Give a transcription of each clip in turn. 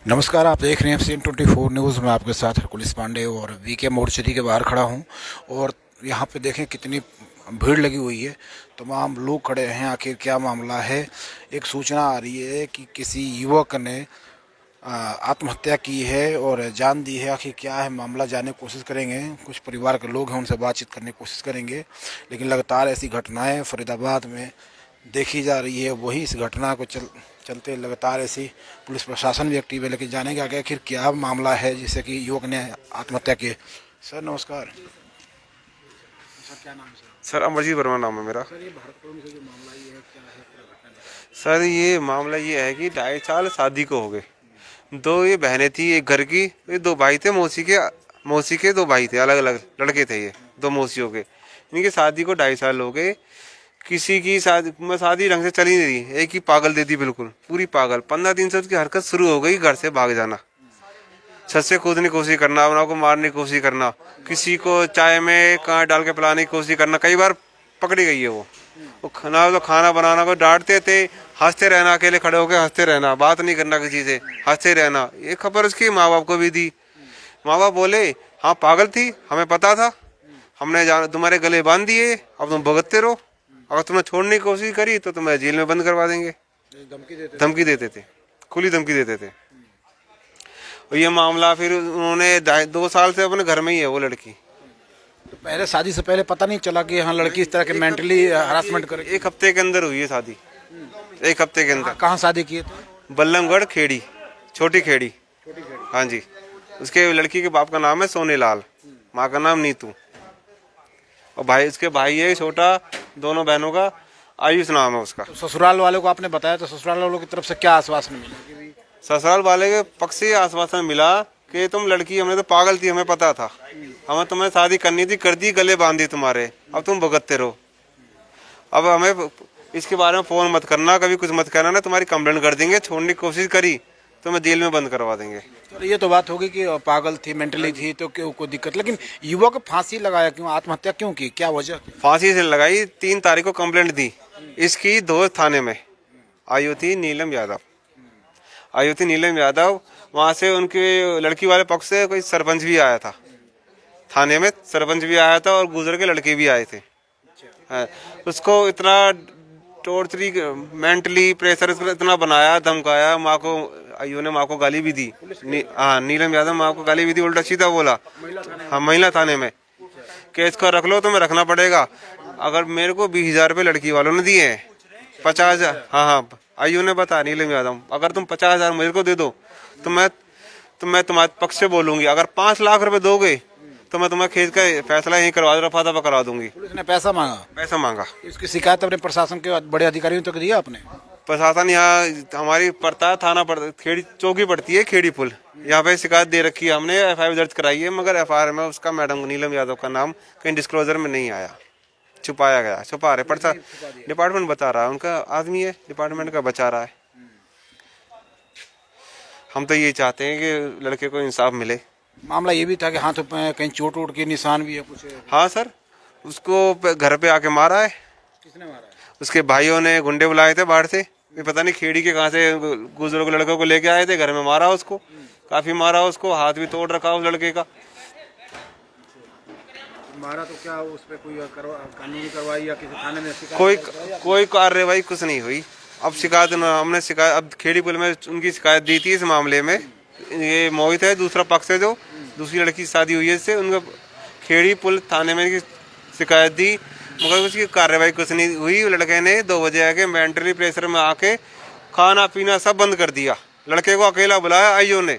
नमस्कार, आप देख रहे हैं CN24 न्यूज़ में आपके साथ हरकुलिस पांडे और वीके मोर्चरी के बाहर खड़ा हूं और यहां पे देखें कितनी भीड़ लगी हुई है। तमाम लोग खड़े हैं। आखिर क्या मामला है? एक सूचना आ रही है कि किसी युवक ने आत्महत्या की है और जान दी है। आखिर क्या है मामला, जानने की कोशिश करेंगे। कुछ परिवार के लोग हैं, उनसे बातचीत करने की कोशिश करेंगे। लेकिन लगातार ऐसी घटनाएं फरीदाबाद में देखी जा रही है। वही इस घटना को चलते लगातार ऐसी पुलिस प्रशासन भी एक्टिव है। लेकिन जानेंगे आगे आखिर क्या मामला है जिससे कि युवक ने आत्महत्या की। सर नमस्कार। सर क्या नाम है सर? सर अमरजीत वर्मा नाम है मेरा। सर ये भरतपुर में से जो मामला ये है, क्या है पूरा घटना बताइए। सर ये मामला ये है कि 2.5 साल शादी को हो गए। दो ये बहनें थी एक घर की, ये दो भाई थे, मौसी के दो भाई थे, अलग अलग लड़के थे ये दो मौसियों के। इनकी शादी को 2.5 साल हो गए। किसी की शादी ढंग से चली नहीं रही। एक ही पागल दे दी, बिल्कुल पूरी पागल। 15 दिन से उसकी हरकत शुरू हो गई, घर से भाग जाना, छत से कूदने की कोशिश करना, अपना को मारने की कोशिश करना, किसी को चाय में कांच डाल के पिलाने की कोशिश करना। कई बार पकड़ी गई है वो खाना तो खाना बनाना को डांटते थे, हंसते रहना, अकेले खड़े होकर हंसते रहना, बात नहीं करना किसी से, हंसते रहना। ये खबर उसकी माँ बाप को भी दी। माँ बाप बोले हाँ पागल थी, हमें पता था, हमने तुम्हारे गले बांध दिए, अब तुम भुगतते रहो, अगर तुमने छोड़ने की कोशिश करी तो तुम्हें जेल में बंद करवा देंगे। धमकी देते थे, खुली धमकी देते थे। और ये मामला फिर उन्होंने 2 साल से अपने घर में ही है वो लड़की। तो पहले शादी से पहले पता नहीं चला कि हाँ लड़की इस तरह के मेंटली हरासमेंट करे? 1 हफ्ते के अंदर हुई है शादी, 1 हफ्ते के अंदर। कहाँ शादी किए थे? बल्लमगढ़ खेड़ी, छोटी खेड़ी। हाँ जी। उसके लड़की के बाप का नाम है सोनेलाल, माँ का नाम नीतू, और भाई उसके भाई है छोटा, दोनों बहनों का आयुष नाम है उसका। तो ससुराल वालों को आपने बताया तो ससुराल वालों की तरफ से क्या आश्वासन मिला? ससुराल वाले के पक्ष से आश्वासन मिला कि तुम लड़की, हमने तो पागल थी, हमें पता था, हमें तुम्हें शादी करनी थी, कर दी, गले बांधी तुम्हारे, अब तुम भुगतते रहो, अब हमें इसके बारे में फोन मत करना, कभी कुछ मत करना, ना तुम्हारी कंप्लेंट कर देंगे, छोड़ने की कोशिश करी तो मैं जेल में बंद करवा देंगे। तो ये तो बात होगी कि पागल थी, मेंटली थी तो क्यों कोई दिक्कत, लेकिन युवक फांसी लगाया क्यों, आत्महत्या क्यों की, क्या वजह? फांसी से लगाई, 3 तारीख को कंप्लेंट दी इसकी धोस थाने में। आई थी नीलम यादव, वहाँ से उनके लड़की वाले पक्ष से कोई सरपंच भी आया था थाने में, सरपंच भी आया था और गुजर के लड़के भी आए थे। हाँ, उसको इतना टॉर्चरी, मेंटली प्रेशर इतना बनाया, धमकाया, माँ को, आइयो ने माँ को गाली भी दी। हाँ, नीलम यादव माँ को गाली भी दी, उल्टा सीधा बोला। हाँ, महिला थाने में कि इसको रख लो, तुम्हें रखना पड़ेगा। अगर मेरे को 20,000 रुपये लड़की वालों ने दिए हैं, 50,000, हाँ, आइयो ने बता नीलम यादव, अगर तुम 50,000 मेरे को दे दो तो मैं तुम्हारे पक्ष से बोलूंगी, अगर 5 लाख रुपए दोगे तो मैं तुम्हें खींच का फैसला यहीं करवा, रफा दफा करा दूंगी। पुलिस ने पैसा मांगा? इसकी शिकायत अपने प्रशासन के बड़े अधिकारियों तक दिया आपने? प्रशासन यहाँ हमारी पड़ता है, थाना पड़ता, खेड़ी चौकी पड़ती है, खेड़ी पुल, यहाँ पे शिकायत दे रखी है हमने, FIR दर्ज कराई है, मगर FIR में उसका मैडम नीलम यादव का नाम कहीं डिस्क्लोजर में नहीं आया, छुपाया गया, छुपा रहे। पड़ता डिपार्टमेंट बता रहा है, उनका आदमी है, डिपार्टमेंट का बचा रहा है। हम तो ये चाहते हैं कि लड़के को इंसाफ मिले। मामला ये भी था कि हाथों पे कहीं चोट वोट के निशान भी है कुछ? हाँ सर, उसको घर पे आके मारा है। किसने मारा है? उसके भाइयों ने गुंडे बुलाए थे बाहर से, पता नहीं खेड़ी के कहाँ से बुजुर्ग लड़कों को लेके आए थे, घर में मारा उसको, काफी मारा उसको, हाथ भी तोड़ रखा उस लड़के का। मारा तो क्या उस पे कोई कानूनी कार्रवाई या किसी थाने में कोई कार्रवाई कुछ नहीं हुई। अब हमने शिकायत, अब खेड़ी पुल में उनकी शिकायत दी थी इस मामले में। ये मोहित है, दूसरा पक्ष है, जो दूसरी लड़की की शादी हुई है इससे, उनका खेड़ी पुल थाने में शिकायत दी, मगर उसकी कार्रवाई कुछ नहीं हुई। लड़के ने 2 बजे आके मेंटली प्रेशर में आके खाना पीना सब बंद कर दिया। लड़के को अकेला बुलाया आईओ ने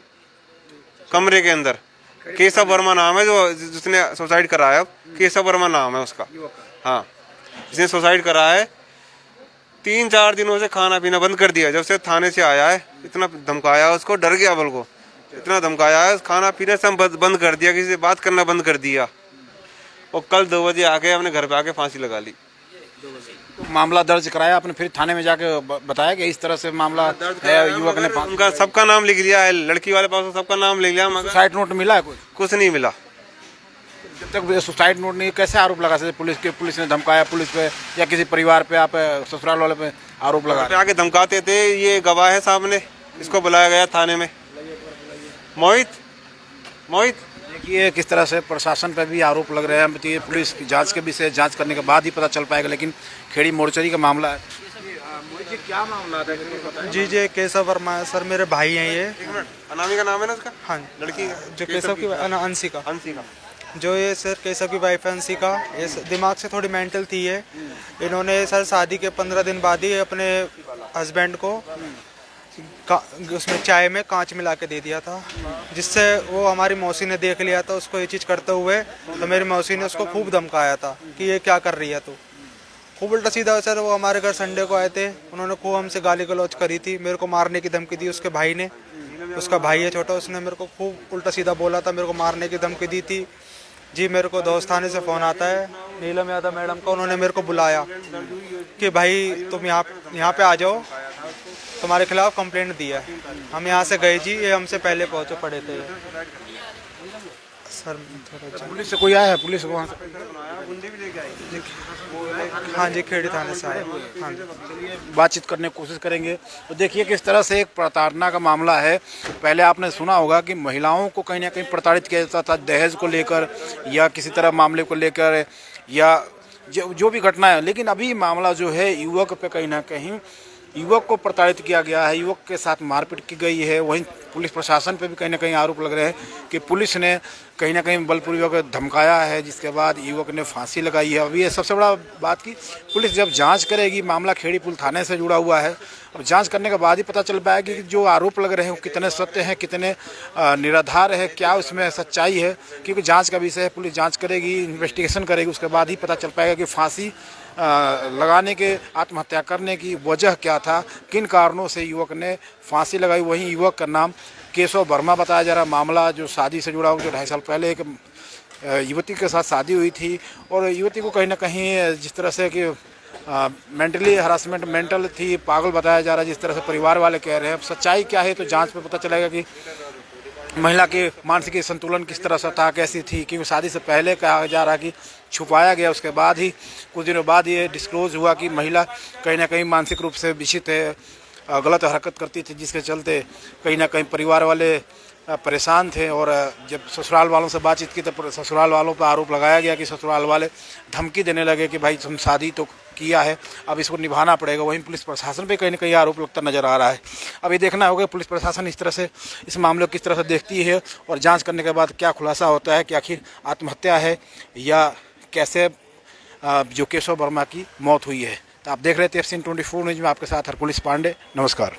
कमरे के अंदर। केशव वर्मा नाम है जो जिसने सुसाइड कराया, केशव वर्मा नाम है उसका। हाँ, जिसने सुसाइड कराया है। 3-4 दिनों से खाना पीना बंद कर दिया। जब से थाने से आया है इतना धमकाया उसको, डर गया बल को, इतना धमकाया है, खाना पीना सब बंद कर दिया, किसी से बात करना बंद कर दिया। और कल 2 बजे आके अपने घर पे आके फांसी लगा ली। तो मामला दर्ज कराया आपने, फिर थाने में जाके बताया कि इस तरह से मामला है, युवक ने उनका सबका नाम लिख लिया है, लड़की वाले पास सबका नाम लिख लिया, मगर सुसाइड नोट मिला है? कुछ नहीं मिला। जब तक सुसाइड नोट नहीं, कैसे आरोप लगा सकते? पुलिस ने धमकाया पुलिस पे या किसी परिवार पे, आप ससुराल वाले पे आरोप लगा? आके धमकाते थे, ये गवाह है सामने, इसको बुलाया गया थाने में, मोहित मोहित देखिए किस तरह से प्रशासन पर भी आरोप लग रहे हैं। तो ये पुलिस की जांच के विषय जांच करने के बाद ही पता चल पाएगा, लेकिन खेड़ी मोर्चरी का मामला है। मोहित जी, क्या मामला था? जी जी केशव वर्मा है सर, मेरे भाई हैं ये। एक मिनट, अनामिका नाम है ना उसका? हाँ, लड़की का? जो केशव की अंशिका, अंशिका। जो ये सर केशव की वाइफ है अंशिका, ये दिमाग से थोड़ी मेंटल थी ये। इन्होंने सर शादी के 15 दिन बाद ही अपने हस्बैंड को उसमें चाय में कांच मिला के दे दिया था, जिससे वो हमारी मौसी ने देख लिया था उसको ये चीज़ करते हुए। तो मेरी मौसी ने उसको खूब धमकाया था कि ये क्या कर रही है तू। खूब उल्टा सीधा सर, वो हमारे घर संडे को आए थे, उन्होंने खूब हमसे गाली गलौज करी थी, मेरे को मारने की धमकी दी उसके भाई ने। उसका भाई है छोटा, उसने मेरे को खूब उल्टा सीधा बोला था, मेरे को मारने की धमकी दी थी जी। मेरे को दोस्त थाने से फ़ोन आता है नीलम यादव मैडम का, उन्होंने मेरे को बुलाया कि भाई तुम यहाँ पे आ जाओ, तुम्हारे खिलाफ कंप्लेंट दी है। हम यहाँ से गए जी, ये हमसे पहले पहुँचे पड़े थे सर। पुलिस से कोई आया है? पुलिस वहाँ से हाँ जी, खेड़ी थाने से आए। हाँ जी, बातचीत करने की कोशिश करेंगे। तो देखिए किस तरह से एक प्रताड़ना का मामला है। पहले आपने सुना होगा कि महिलाओं को कहीं ना कहीं प्रताड़ित किया जाता था दहेज को लेकर या किसी तरह मामले को लेकर, या जो भी घटना है। लेकिन अभी मामला जो है युवक पे कहीं ना कहीं युवक को प्रताड़ित किया गया है, युवक के साथ मारपीट की गई है। वहीं पुलिस प्रशासन पे भी कहीं ना कहीं आरोप लग रहे हैं कि पुलिस ने कहीं ना कहीं बलपूर्वक धमकाया है, जिसके बाद युवक ने फांसी लगाई है। अभी ये सबसे बड़ा बात की पुलिस जब जांच करेगी, मामला खेड़ी पुल थाने से जुड़ा हुआ है, अब जांच करने के बाद ही पता चल पाएगा कि जो आरोप लग रहे हैं वो कितने सत्य हैं, कितने निराधार है, क्या उसमें सच्चाई है। क्योंकि जाँच का विषय है, पुलिस जाँच करेगी, इन्वेस्टिगेशन करेगी, उसके बाद ही पता चल पाएगा कि फांसी लगाने के, आत्महत्या करने की वजह क्या था, किन कारणों से युवक ने फांसी लगाई। वहीं युवक का नाम केशव वर्मा बताया जा रहा। मामला जो शादी से जुड़ा हुआ, जो 2.5 साल पहले एक युवती के साथ शादी हुई थी और युवती को कहीं ना कहीं जिस तरह से कि मेंटली हरासमेंट, मेंटल थी, पागल बताया जा रहा है, जिस तरह से परिवार वाले कह रहे हैं। अब सच्चाई क्या है तो जांच में पता चलेगा कि महिला के मानसिक संतुलन किस तरह से था, कैसी थी। क्योंकि शादी से पहले कहा जा रहा कि छुपाया गया, उसके बाद ही कुछ दिनों बाद ये डिस्क्लोज हुआ कि महिला कहीं ना कहीं मानसिक रूप से विक्षित है, गलत हरकत करती थी, जिसके चलते कहीं ना कहीं परिवार वाले परेशान थे। और जब ससुराल वालों से बातचीत की तो ससुराल वालों पर आरोप लगाया गया कि ससुराल वाले धमकी देने लगे कि भाई तुम शादी तो किया है, अब इसको निभाना पड़ेगा। वहीं पुलिस प्रशासन पे कहीं ना कहीं आरोप लगता नजर आ रहा है। अब ये देखना होगा पुलिस प्रशासन इस तरह से इस मामले को किस तरह से देखती है और जांच करने के बाद क्या खुलासा होता है कि आखिर आत्महत्या है या कैसे जो केशव वर्मा की मौत हुई है। तो आप देख रहे थे FC24 न्यूज़ में आपके साथ हरकुलिस पांडे। नमस्कार।